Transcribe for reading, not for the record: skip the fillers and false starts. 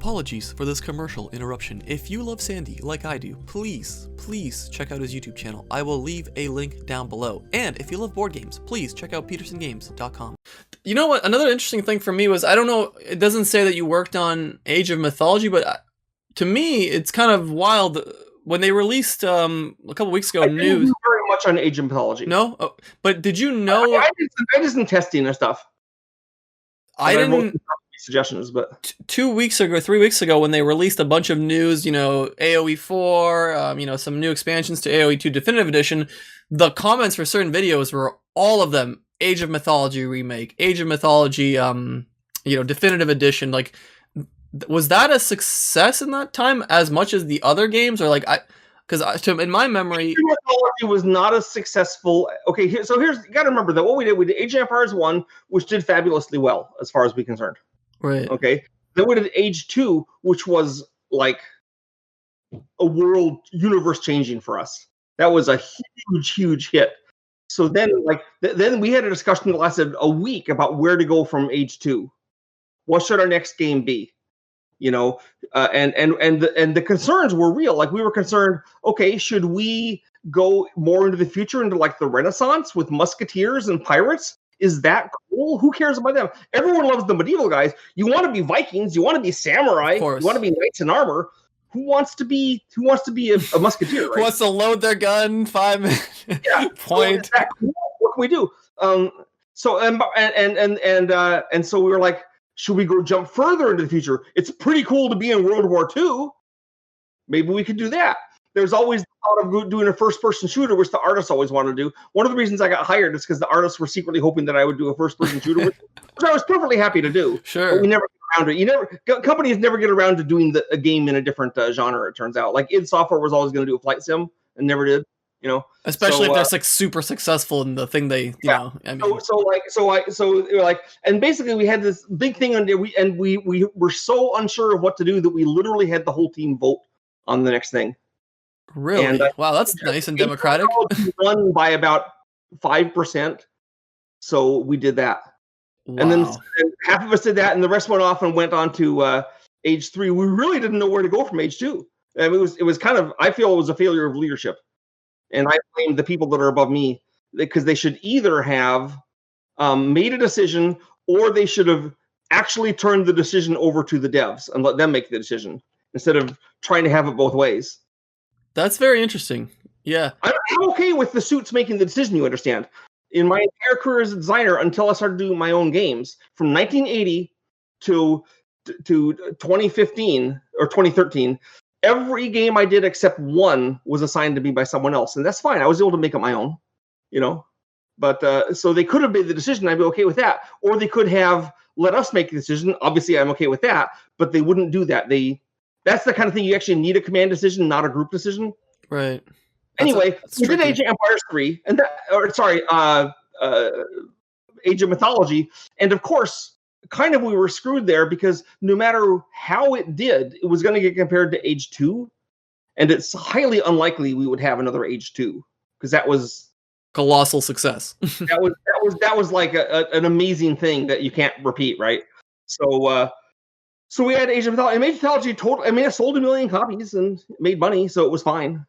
Apologies for this commercial interruption. If you love Sandy like I do, please check out his YouTube channel. I will leave a link down below. And if you love board games, please check out petersengames.com. You know what? Another interesting thing for me was, I don't know, it doesn't say that you worked on Age of Mythology, but to me, it's kind of wild. When they released a couple weeks ago, I didn't do very much on Age of Mythology. No? Oh, but did you know... I did some testing and stuff. I didn't... Suggestions, but 2 weeks ago, 3 weeks ago, when they released a bunch of news, you know, AOE 4, you know, some new expansions to AOE 2 Definitive Edition, the comments for certain videos were all of them Age of Mythology remake, Age of Mythology, you know, Definitive Edition. Like, was that a success in that time as much as the other games, or like because in my memory, Age of Mythology was not as successful. Okay, so here's you got to remember that what we did Age of Empires 1, which did fabulously well as far as we're concerned. Right. Okay. Then we did Age 2, which was like a world universe changing for us. That was a huge hit. So then, then we had a discussion that lasted a week about where to go from Age 2. What should our next game be? You know, and the concerns were real. Like, we were concerned. Okay, should we go more into the future, into like the Renaissance with musketeers and pirates? Is that cool? Who cares about them? Everyone loves the medieval guys. You want to be Vikings. You want to be samurai. You want to be knights in armor. Who wants to be a musketeer? Right? Who wants to load their gun 5 minutes? Yeah. Point. So cool? What can we do? So we were like, should we go jump further into the future? It's pretty cool to be in World War II. Maybe we could do that. There's always the thought of doing a first-person shooter, which the artists always wanted to do. One of the reasons I got hired is because the artists were secretly hoping that I would do a first-person shooter, which I was perfectly happy to do. Sure. But we never get around to it. Companies never get around to doing a game in a different genre, it turns out. Like, id Software was always going to do a flight sim and never did, you know. Especially if they're like super successful in the thing they, you know. I mean. So they were like, and basically we had this big thing under we were so unsure of what to do that we literally had the whole team vote on the next thing. Really? And, wow, that's nice and democratic. Won by about 5%, so we did that. Wow. And then half of us did that, and the rest went off and went on to Age 3. We really didn't know where to go from Age 2. And it was kind of, I feel it was a failure of leadership, and I blame the people that are above me because they should either have made a decision, or they should have actually turned the decision over to the devs and let them make the decision instead of trying to have it both ways. That's very interesting. Yeah. I'm okay with the suits making the decision, you understand. In my entire career as a designer, until I started doing my own games, from 1980 to 2015 or 2013, every game I did except one was assigned to me by someone else. And that's fine. I was able to make it my own, you know. But so they could have made the decision. I'd be okay with that. Or they could have let us make the decision. Obviously, I'm okay with that. But they wouldn't do that. That's the kind of thing you actually need a command decision, not a group decision. Right. Anyway, we did Age of Empires 3, and Age of Mythology, and of course, kind of we were screwed there because no matter how it did, it was going to get compared to Age 2, and it's highly unlikely we would have another Age 2 because that was colossal success. that was like an amazing thing that you can't repeat, right? So we had Age of Mythology. And Age of Mythology it sold 1 million copies and made money, so it was fine.